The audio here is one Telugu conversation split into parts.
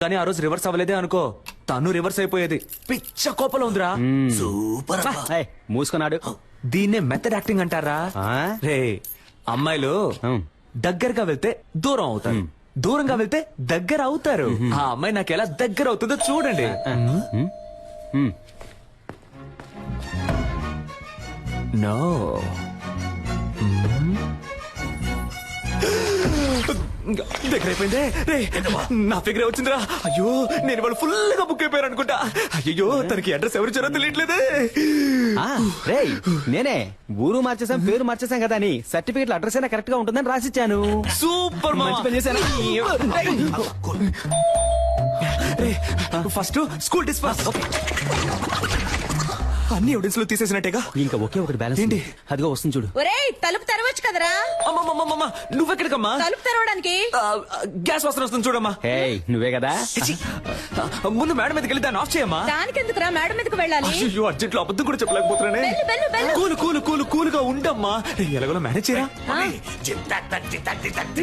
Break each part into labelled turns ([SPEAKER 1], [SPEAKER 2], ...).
[SPEAKER 1] కానీ ఆ రోజు రివర్స్ అవ్వలేదే అనుకో, తను రివర్స్ అయిపోయేది. పిచ్చ కోపంలో ఉందిరా.
[SPEAKER 2] సూపర్
[SPEAKER 3] మూసుకున్నాడు.
[SPEAKER 1] దీన్నే మెథడ్ యాక్టింగ్ అంటారా? రే, అమ్మాయిలు దగ్గరగా వెళ్తే దూరం అవుతారు, దూరంగా వెళ్తే దగ్గర అవుతారు. ఆ అమ్మాయి నాకు ఎలా దగ్గర అవుతుందో చూడండి. నో, దగ్గర అయిపోయిందే. రే, నా ఫిగరే వచ్చిందిరా. అయ్యో, నేను వాళ్ళు ఫుల్ గా బుక్ అయిపోయారు అనుకుంటా. అయ్యో, తనకి అడ్రస్ ఎవరు ఇచ్చారో తెలియట్లేదే.
[SPEAKER 3] రేయ్, నేనే ఊరు మార్చేసాం, పేరు మార్చేసాం కదా అని సర్టిఫికెట్ అడ్రస్ అయినా కరెక్ట్ గా ఉంటుందని రాసిచ్చాను.
[SPEAKER 1] సూపర్
[SPEAKER 3] మంచి పని చేశాను.
[SPEAKER 1] ఫస్ట్ స్కూల్ డిస్పాస్. అన్ని ఎవిడెన్స్ లో తీసేసినట్టేగా.
[SPEAKER 3] ఇంకా ఒకే ఒకటి బ్యాలెన్స్
[SPEAKER 1] ఏంటి?
[SPEAKER 3] అదిగో వస్తుంది చూడు.
[SPEAKER 4] ఒరేయ్, తలుపు తెరవచ్చు కదరా.
[SPEAKER 1] అమ్మమ్మమ్మమ్మ, నువ్వెక్కడికమ్మా?
[SPEAKER 4] తలుపు తెరవడానికి
[SPEAKER 1] గ్యాస్ వాసన వస్తుంది చూడమ్మా.
[SPEAKER 3] ఏయ్, నువ్వే కదా.
[SPEAKER 1] ముందు మేడం మీదకి వెళ్ళి దాన్ని ఆఫ్ చేయమ్మా.
[SPEAKER 4] దానికెందుకురా మేడం మీదకి వెళ్ళాలి?
[SPEAKER 1] అయ్యో, అర్జెంట్ లో అబద్ధం కూడా చెప్పలేకపోతున్నానే.
[SPEAKER 4] వెళ్ళు, వెళ్ళు, వెళ్ళు.
[SPEAKER 1] కూలు కూలు కూలు కూలుగా ఉండమ్మా. ఎలాగోలా మేనేజ్ చేయరా.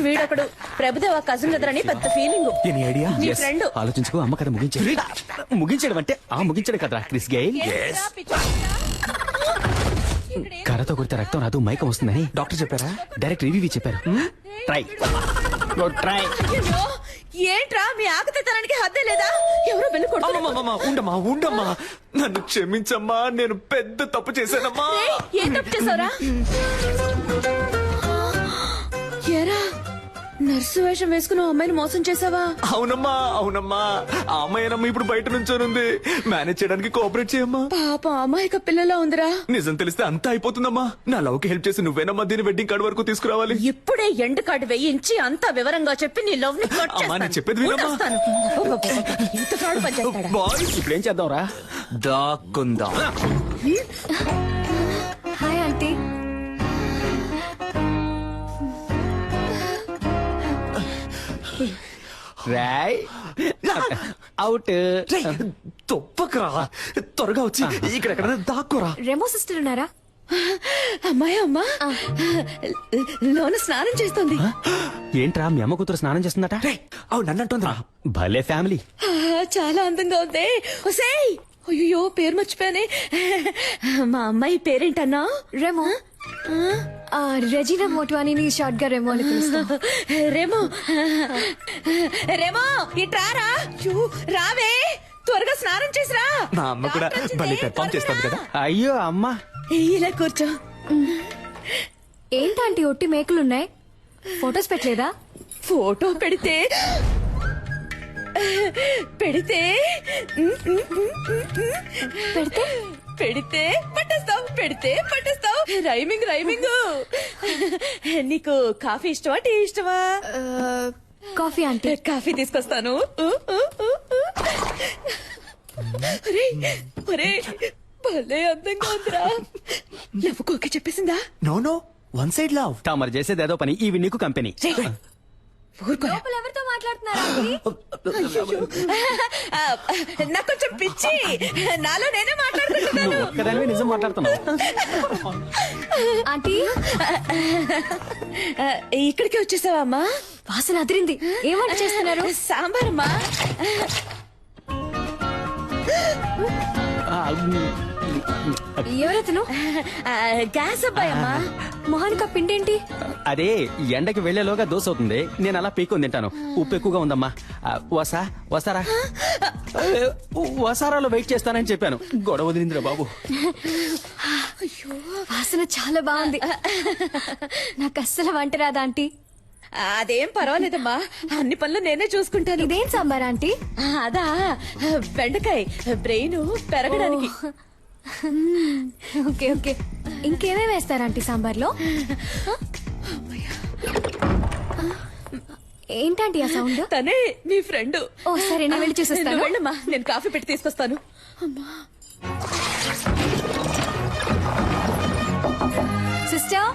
[SPEAKER 4] వీడొకడు ప్రభుదేవ కజిన్ కదరని పెద్ద ఫీలింగ్.
[SPEAKER 1] Any idea?
[SPEAKER 4] నీ ఫ్రెండ్
[SPEAKER 3] ఆలోచించుకో. అమ్మ కథ ముగించడం అంటే ముగించడం కదరా క్రిస్ గెయిల్. కర్రతో కొడితే రక్తం రాదు, మైకం వస్తుందని
[SPEAKER 1] డాక్టర్ చెప్పారా?
[SPEAKER 3] డైరెక్ట్ రివ్యూ చెప్పారు. Try try.
[SPEAKER 4] ఏంట్రా మీ ఆకతానికి హద్దే లేదా? ఎవరో వెళ్ళి
[SPEAKER 1] ఉండమ్మా ఉండమ్మా, నన్ను క్షమించమ్మా. నేను పెద్ద తప్పు చేశానమ్మా.
[SPEAKER 4] ఏం తప్పు చేసావురా? ఏరా, నర్సు వేషం వేసుకుని అమ్మాయిని మోసం చేసావా?
[SPEAKER 1] అవునమ్మా అవునమ్మా, ఆ అమ్మాయినమ్మ ఇప్పుడు బయట నుంచోనుంది. మేనేజ్ చేయడానికి కోఆపరేట్ చేయమ్మా.
[SPEAKER 4] పాప అమాయక పిల్లలా ఉందిరా.
[SPEAKER 1] నిజం తెలిస్తే అంతా అయిపోతుందమ్మా. నా లవ్ కి హెల్ప్ చేసి నువ్వేనమ్మా దీని వెడ్డింగ్ కార్డు వరకు తీసుకురావాలి.
[SPEAKER 4] ఇప్పుడే ఎండ్ కార్డు వేయించి అంతా వివరంగా చెప్పి నీ లవ్ ని కట్
[SPEAKER 1] అమ్మా, నేను చెప్పేది వినమ్మా.
[SPEAKER 4] ఇంత ఫ్రాడ్ పనిచేస్తాడా?
[SPEAKER 1] బాయ్స్,
[SPEAKER 3] ఇప్పుడు ఏం చేద్దాం రా?
[SPEAKER 1] దాక్కుందాం.
[SPEAKER 5] Hi aunty.
[SPEAKER 3] రాయ్ అవుట్.
[SPEAKER 1] తొప్పకరా, త్వరగా వచ్చి ఇక్కడ ఎక్కడ దాక్కోరా.
[SPEAKER 5] రెమో సిస్టర్ ఉన్నారా?
[SPEAKER 4] అమ్మాయి అమ్మా లోన స్నానం చేస్తుంది.
[SPEAKER 3] ఏంట్రా మీ అమ్మ కూతురు స్నానం చేస్తుందట?
[SPEAKER 1] అవును, నన్ను అంటుందిరా.
[SPEAKER 3] భలే ఫ్యామిలీ.
[SPEAKER 4] చాలా అందంగా ఉంది. ఒసేయ్, అయ్యో పేరు మర్చిపోయానే. మా అమ్మాయి పేరేంటన్నా?
[SPEAKER 5] రెమో. రెజీనా మోట్వానీని షార్ట్ గా రెమో అని పిలుస్తాం.
[SPEAKER 4] రేమో రేమో ఇట్రారా. రావే, త్వరగా స్నానం చేసిరా.
[SPEAKER 1] మా అమ్మ కూడా భలే పెర్ఫామ్ చేస్తుంది కదా.
[SPEAKER 3] అయ్యో అమ్మా,
[SPEAKER 4] ఇలా కూర్చో.
[SPEAKER 5] ఏంటంటే ఒట్టి మేకలున్నాయి, ఫొటోస్ పెట్టలేదా?
[SPEAKER 4] ఫోటో పెడితే
[SPEAKER 5] పెడితే
[SPEAKER 4] పెడితే పట్టేస్తావు, పెడితే పట్టేస్తావు. Rhyming rhyming. నీకు కాఫీ ఇష్టమా, టీ ఇష్టమా?
[SPEAKER 5] Coffee aunty.
[SPEAKER 4] కాఫీ తీసుకొస్తాను. భలే అందంగా ఉందిరా. లవ్వుకోకే చెప్పేసిందా?
[SPEAKER 1] No no, one side love.
[SPEAKER 3] మరి చేసేది ఏదో పని, ఇవి నీకు కంపెనీ.
[SPEAKER 5] ఎవరితో మాట్లాడుతున్నారా?
[SPEAKER 4] నాకు కొంచెం పిచ్చి, నాలో నేనే మాట్లాడుతున్నాను.
[SPEAKER 3] ఒక్కదానివే నిజం మాట్లాడుతున్నావు.
[SPEAKER 5] ఆంటీ,
[SPEAKER 4] ఇక్కడికి వచ్చేసావా అమ్మా?
[SPEAKER 5] వాసన అదిరింది. ఏం వంట చేస్తున్నారు?
[SPEAKER 4] సాంబార్ అమ్మా.
[SPEAKER 5] ఎవరెతను?
[SPEAKER 4] గ్యాస్ అబ్బాయి అమ్మా.
[SPEAKER 5] మొహానికి పిండేంటి?
[SPEAKER 3] అదే ఎండకి వెళ్లేలోగా దోశ అవుతుంది, నేను అలా పీక్కొని తింటాను. ఉప్పు ఎక్కువగా ఉందమ్మా. వసారా వసారాలో వెయిట్ చేస్తానని చెప్పాను. గొడవ వదిలిందిరా బాబు.
[SPEAKER 5] వాసన చాలా బాగుంది. నాకు అస్సలు వంట రాదా ఆంటీ?
[SPEAKER 4] అదేం పర్వాలేదమ్మా, అన్ని పనులు నేనే చూసుకుంటాను.
[SPEAKER 5] ఇదేం సాంబార్ ఆంటీ?
[SPEAKER 4] అదా, బెండకాయ బ్రెయిన్ పెరగడానికి.
[SPEAKER 5] Okay okay. ఇంకేమేమి వేస్తారు ఆంటీ సాంబార్లో? ఏంటంటే ఆ సౌండ్?
[SPEAKER 4] తనే మీ ఫ్రెండ్.
[SPEAKER 5] ఓ సరే, నేను వెళ్ళి చూసేస్తాను.
[SPEAKER 4] వెళ్ళమ్మా, నేను కాఫీ పెట్టి తీసుకొస్తాను. అమ్మా,
[SPEAKER 5] సిస్టర్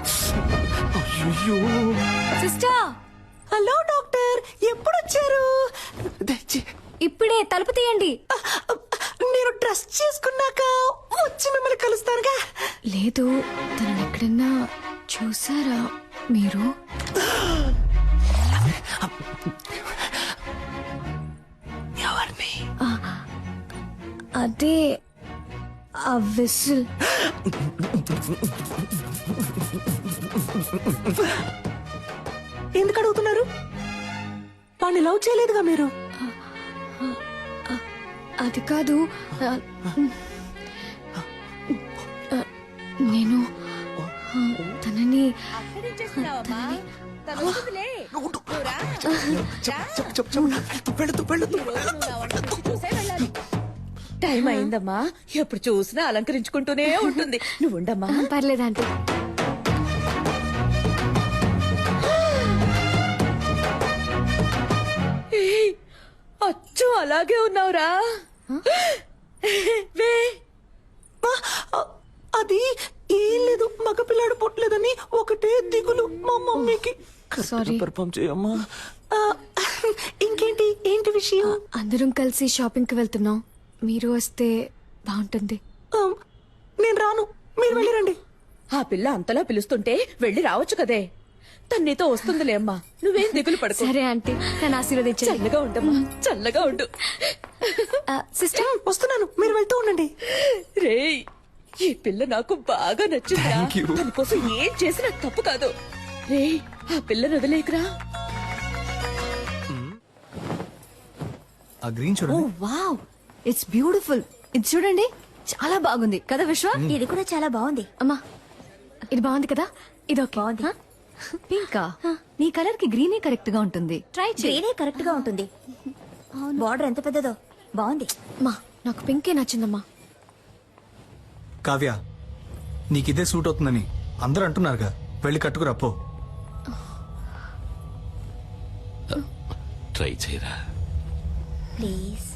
[SPEAKER 5] సిస్టర్.
[SPEAKER 4] హలో డాక్టర్, ఎప్పుడు వచ్చారు?
[SPEAKER 5] ఇప్పుడే, తలుపు తీయండి.
[SPEAKER 4] నేను డ్రెస్ చేసుకున్నాక వచ్చి మిమ్మల్ని కలుస్తానుగా.
[SPEAKER 5] లేదు, తనని ఎక్కడన్నా చూసారా మీరు? అదే ఆ విసిల్.
[SPEAKER 2] ఎందుకు అడుగుతున్నారు? వాడిని లవ్ చేయలేదుగా మీరు?
[SPEAKER 5] అది కాదు, నేను తనని
[SPEAKER 4] టైం అయిందమ్మా, ఎప్పుడు చూసినా అలంకరించుకుంటూనే ఉంటుంది. నువ్వు ఉండమ్మా.
[SPEAKER 5] పర్లేదు ఆంటీ.
[SPEAKER 4] ఏయ్, అచ్చు అలాగే ఉన్నావురా. వే.
[SPEAKER 2] అది ఏం లేదు, మగపిల్లాడు పుట్టలేదని ఒకటే దిగులు మా మమ్మీకి.
[SPEAKER 5] సారీ.
[SPEAKER 1] పర్ఫామ్ చేయమ్మా.
[SPEAKER 2] ఇంకేంటి, ఏంటి విషయం?
[SPEAKER 5] అందరం కలిసి షాపింగ్ కి వెళ్తున్నాం, మీరు వస్తే బాగుంటుంది.
[SPEAKER 2] నేను రాను, మీరు వెళ్ళిరండి.
[SPEAKER 4] ఆ పిల్ల అంతలా పిలుస్తుంటే వెళ్ళి రావచ్చు కదే. తన్నితో వస్తుందిలే అమ్మా, నువ్వేం దిగులు పడుకో.
[SPEAKER 5] సరే ఆంటీ, నన్ను ఆశీర్వదించండి.
[SPEAKER 4] చల్లగా ఉండమ్మా, చల్లగా ఉండు.
[SPEAKER 5] సిస్టర్,
[SPEAKER 2] వస్తున్నాను, మీరు వెళ్తూ ఉండండి.
[SPEAKER 4] రేయ్, ఈ పిల్ల నాకు బాగా నచ్చిందిరా.
[SPEAKER 1] Thank you.
[SPEAKER 4] తన కోసం ఏం చేసినా తప్పు కాదు. రేయ్, ఆ పిల్లని వదిలేకురా.
[SPEAKER 6] ఆ గ్రీన్ చూడండి.
[SPEAKER 7] Wow, it's beautiful. ఇది చూడండి, చాలా బాగుంది కదా విశ్వ? ఇది కూడా చాలా బాగుంది.
[SPEAKER 5] అమ్మా ఇది బాగుంది కదా, ఇది ఓకే.
[SPEAKER 7] బాగుంది. పింకా, నీ కలర్ కి గ్రీనే కరెక్ట్ గా ఉంటుంది. ట్రై చేయి. గ్రీనే కరెక్ట్ గా ఉంటుంది. బార్డర్ ఎంత పెద్దదో, బాగుంది.
[SPEAKER 5] అమ్మా నాకు పింకే నచ్చిందమ్మా.
[SPEAKER 6] కావ్య, నీకు ఇదే సూట్ అవుతుందని అందరూ అంటున్నారుగా, వెళ్ళి కట్టుకురా పో.
[SPEAKER 8] ట్రై చేయరా.
[SPEAKER 7] ప్లీజ్.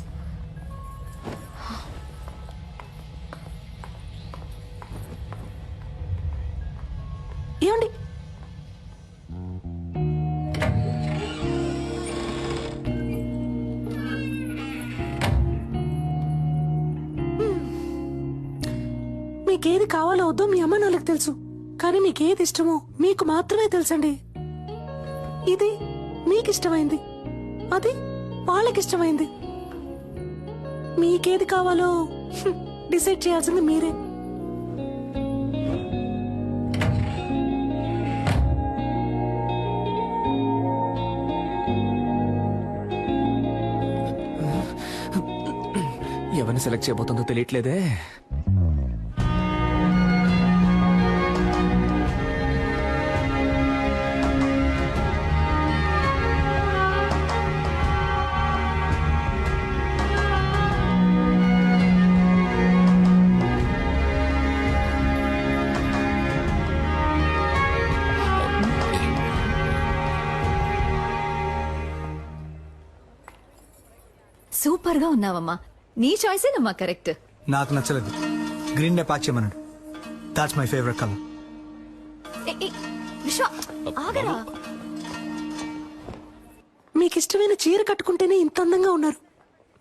[SPEAKER 2] ఏమండి, మీకేది కావాలో వద్దో మీ అమ్మ నాన్నలకు తెలుసు, కానీ మీకేది ఇష్టమో మీకు మాత్రమే తెలుసండి. ఇది మీకు ఇష్టమైంది, అది వాళ్ళకిష్టమైంది. మీకేది కావాలో డిసైడ్ చేయాల్సింది మీరే.
[SPEAKER 1] ఎవరిని సెలెక్ట్ చేయబోతుందో తెలియట్లేదే.
[SPEAKER 7] సూపర్ గా ఉన్నావమ్మా. నీ చాయిసేనమ్మా కరెక్ట్.
[SPEAKER 6] నాకు నచ్చలేదు, గ్రీన్ నే ప్యాక్ చేయమన్నాడు. That's my favourite colour.
[SPEAKER 7] విశ్వ, ఆగరా.
[SPEAKER 2] మీకు ఇష్టమైన చీర కట్టుకుంటేనే ఇంత అందంగా ఉన్నారు.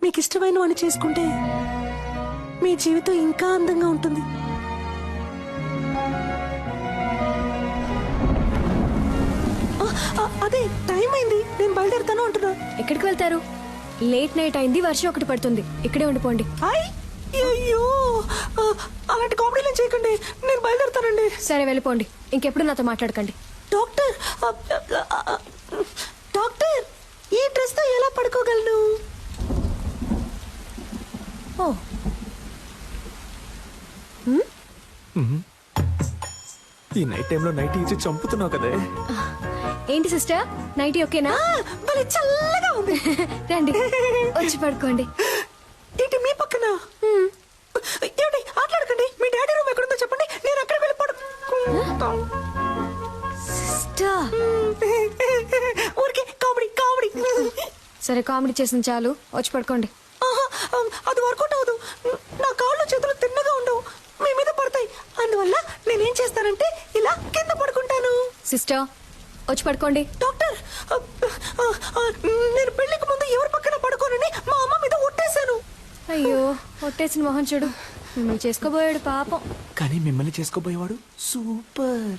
[SPEAKER 2] మీకు ఇష్టమైన వాడిని చేసుకుంటే మీ జీవితం ఇంకా అందంగా ఉంటుంది. అదే టైం అయింది, నేను బయలుదేరుతాను అంటున్నా.
[SPEAKER 5] ఎక్కడికి వెళ్తారు? లేట్ నైట్ అయింది, వర్షం ఒకటి పడుతుంది, ఇక్కడే ఉండిపోండి.
[SPEAKER 2] అయ్యో, అలాంటి కామెడీలు చేయకండి, నేను బయలుదేరుతానండి.
[SPEAKER 5] సరే వెళ్ళిపోండి, ఇంకెప్పుడు నాతో మాట్లాడకండి.
[SPEAKER 2] డాక్టర్, డాక్టర్, ఈ డ్రెస్ తో ఎలా పడుకోగలను?
[SPEAKER 7] ఓ,
[SPEAKER 1] ఈ నైట్ టైంలో నైట్ ఇచ్చి చంపుతున్నావు కదే.
[SPEAKER 5] ఏంటి సిస్టర్, నైటీ ఓకేనా?
[SPEAKER 2] భలే చల్లగా ఉంది.
[SPEAKER 5] రండి వచ్చి పడుకోండి.
[SPEAKER 2] ఏంటి మీ పక్కన? ఏమిటి ఆటలాడకండి. మీ డాడీ రూమ్ ఎక్కడుందో చెప్పండి, నేను అక్కడ వెళ్ళి పడుకుంటాను.
[SPEAKER 5] సిస్టర్,
[SPEAKER 2] ఊరికే కామెడీ కామెడీ.
[SPEAKER 5] సరే కామెడీ చేసింది చాలు, వచ్చి పడుకోండి.
[SPEAKER 2] అది వర్కౌట్ అవ్వదు. నా కాళ్ళు చేతులు తిన్నగా ఉండవు, మీ మీద పడతాయి. అందువల్ల నేనేం చేస్తానంటే ఇలా కింద పడుకుంటాను.
[SPEAKER 5] సిస్టర్ వచ్చి పడుకోండి.
[SPEAKER 2] డాక్టర్, నేను పెళ్లికి ముందు ఎవరి పక్కన పడుకోనని మా అమ్మ మీద ఒట్టేశాను.
[SPEAKER 5] అయ్యో ఒట్టేసిన మొహం చూడు, మిమ్మల్ని చేసుకోబోయాడు పాపం.
[SPEAKER 1] కానీ మిమ్మల్ని చేసుకోబోయేవాడు
[SPEAKER 2] సూపర్.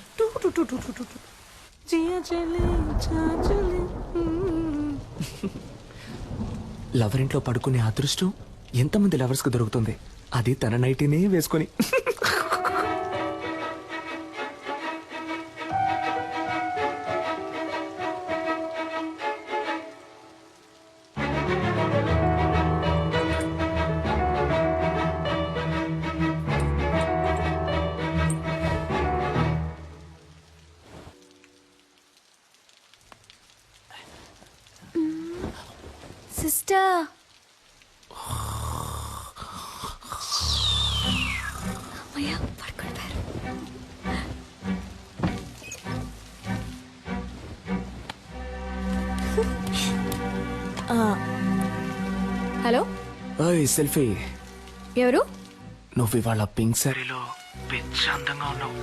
[SPEAKER 2] జియా చెల్లి, చాచలి.
[SPEAKER 1] లవర్ ఇంట్లో పడుకునే అదృష్టం ఎంతమంది లవర్స్ కు దొరుకుతుంది, అది తన నైటీనే వేసుకొని.
[SPEAKER 5] సిస్టర్ అమ్మయ్య పడుకుంటారు. హలో
[SPEAKER 1] ఓయ్ సెల్ఫీ,
[SPEAKER 5] ఎవరు?
[SPEAKER 1] నువ్వు ఇవాళ పింక్ సారీలో పిచ్చి అందంగా ఉన్నావు.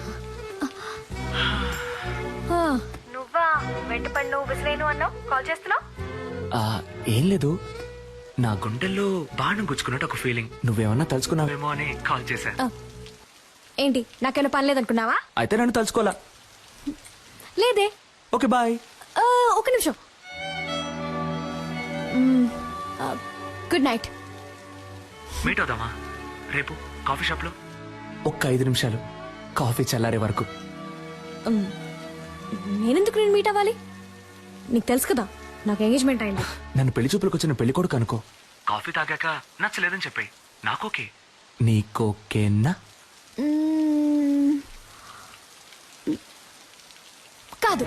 [SPEAKER 5] నువ్వా? వెంటపడి నువ్వు విసిరేను అన్నావు, కాల్ చేస్తున్నావు?
[SPEAKER 1] ఏం లేదు, నా గుండెల్లో బాణం గుచ్చుకున్నట్టు ఒక ఫీలింగ్. నువ్వేమన్నా తలుచుకున్నావేమో అని కాల్ చేశా.
[SPEAKER 5] ఏంటి, నాకేమైనా పని లేదనుకున్నావా?
[SPEAKER 1] అయితే నన్ను తలుచుకోవాలా?
[SPEAKER 5] లేదే.
[SPEAKER 1] Okay bye.
[SPEAKER 5] ఒక నిమిషం. Good night.
[SPEAKER 1] మీట్ అవుదామా రేపు కాఫీ షాప్ లో? ఒక్క 5 నిమిషాలు, కాఫీ చల్లారే వరకు.
[SPEAKER 5] నేనెందుకు నేను మీట్ అవ్వాలి? నీకు తెలుసు కదా నాకు ఎంగేజ్మెంట్ అయింది.
[SPEAKER 1] నన్ను పెళ్లి చూపులకు వచ్చిన పెళ్లి కొడుకు అనుకో. కాఫీ తాగాక నచ్చలేదని చెప్పి నాకోకే. నీకోకేనా?
[SPEAKER 5] కాదు.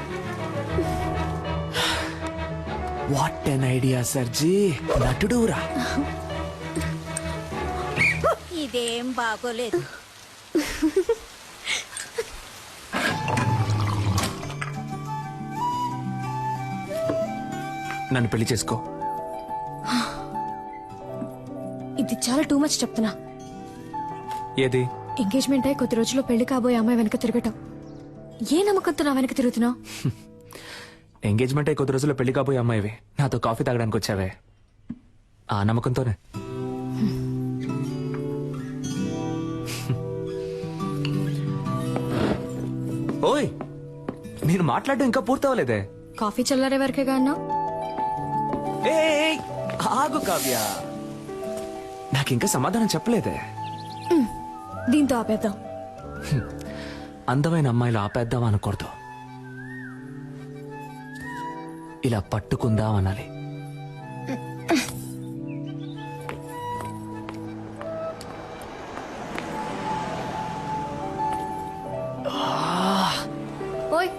[SPEAKER 1] వాట్ ఎన్ ఐడియా సర్జీ, నటుడురా.
[SPEAKER 7] ఇదేం బాగోలేదు.
[SPEAKER 1] నన్ను పెళ్లి చేసుకో.
[SPEAKER 5] ఇది చాలా టూ మచ్ చెప్తున్నా.
[SPEAKER 1] ఏది?
[SPEAKER 5] ఎంగేజ్మెంట్ అయి కొద్ది రోజుల్లో పెళ్లి కాబోయే అమ్మాయి వెనక తిరగటం. ఏ నమ్మకంతో నా వెనక తిరుగుతున్నావు?
[SPEAKER 1] ఎంగేజ్మెంట్ అయి కొద్ది రోజుల్లో పెళ్లి కాబోయే అమ్మాయివి నాతో కాఫీ తాగడానికి వచ్చావే, ఆ నమ్మకంతోనే. ఓయ్, నేను మాట్లాడడం ఇంకా పూర్తవలేదే.
[SPEAKER 5] కాఫీ చల్లారే వరకేగా అన్నావు.
[SPEAKER 1] ఏయ్, ఆగు కావ్య, నాకింకా సమాధానం చెప్పలేదే.
[SPEAKER 5] దీంతో ఆపేద్దాం.
[SPEAKER 1] అందమైన అమ్మాయిలు ఆపేద్దాం అనకూడదు, ఇలా పట్టుకుందాం అనాలి.
[SPEAKER 5] ఓయ్,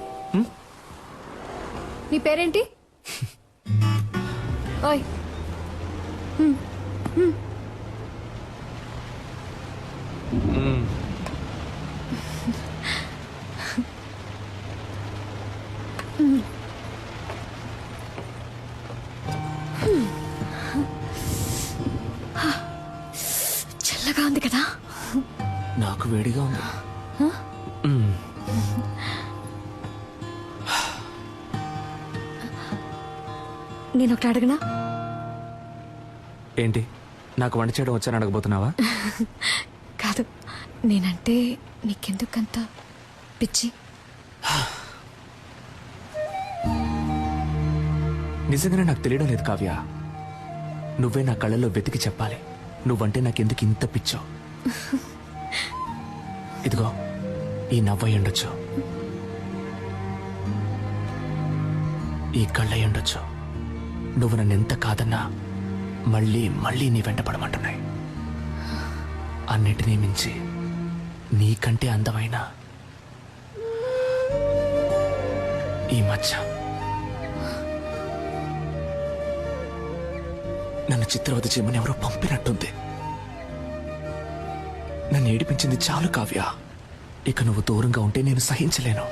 [SPEAKER 5] నీ పేరేంటి? ఓయ్, చల్లగా ఉంది కదా?
[SPEAKER 1] నాకు వేడిగా ఉంది.
[SPEAKER 5] నేను ఒకటి అడగనా?
[SPEAKER 1] ఏంటి, నాకు వంట చేయడం వచ్చని అడగబోతున్నావా?
[SPEAKER 5] కాదు, నేనంటే నీకెందుకంత పిచ్చి?
[SPEAKER 1] నిజంగానే నాకు తెలియడం లేదు కావ్య. నువ్వే నా కళ్ళల్లో వెతికి చెప్పాలి, నువ్వంటే నాకెందుకు ఇంత పిచ్చో. ఇదిగో, ఈ నవ్వయి ఉండొచ్చు, ఈ కళ్ళయి ఉండొచ్చు. నువ్వు నన్ను ఎంత కాదన్నా మళ్ళీ మళ్ళీ నీ వెంట పడమంటున్నాయి. అన్నిటినీ మించి నీకంటే అందమైన ఈ మచ్చ నన్ను చిత్రవద చేయమని ఎవరో పంపినట్టుంది. నన్ను ఏడిపించింది చాలు కావ్య, ఇక నువ్వు దూరంగా ఉంటే నేను సహించలేను.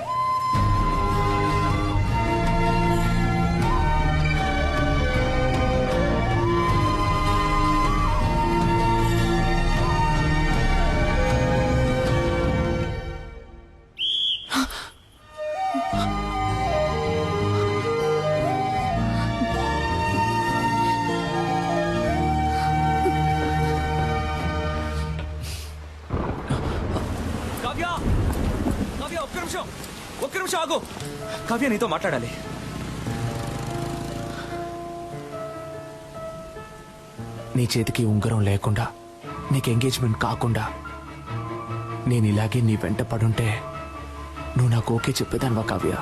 [SPEAKER 1] ఒక్క నిమిషం ఆగు కావ్య, నీతో మాట్లాడాలి. నీ చేతికి ఉంగరం లేకుండా నీకు ఎంగేజ్మెంట్ కాకుండా నేను ఇలాగే నీ వెంట పడుంటే నువ్వు నాకు ఓకే చెప్పేదానివా కావ్య?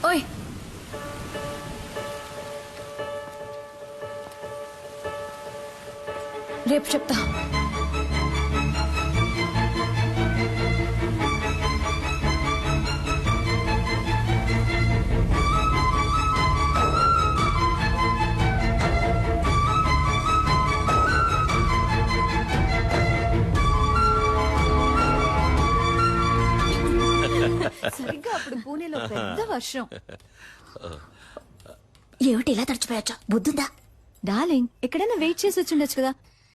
[SPEAKER 5] ఓయ్ రేపు చెప్తా.
[SPEAKER 7] సరిగ్గా అప్పుడు పూణేలో పెద్ద వర్షం.
[SPEAKER 4] ఏమిటి ఇలా తడిచిపోయచ్చా? బుద్ధుందా?
[SPEAKER 7] డార్లింగ్ ఎక్కడైనా వెయిట్ చేసి వచ్చిండొచ్చు కదా.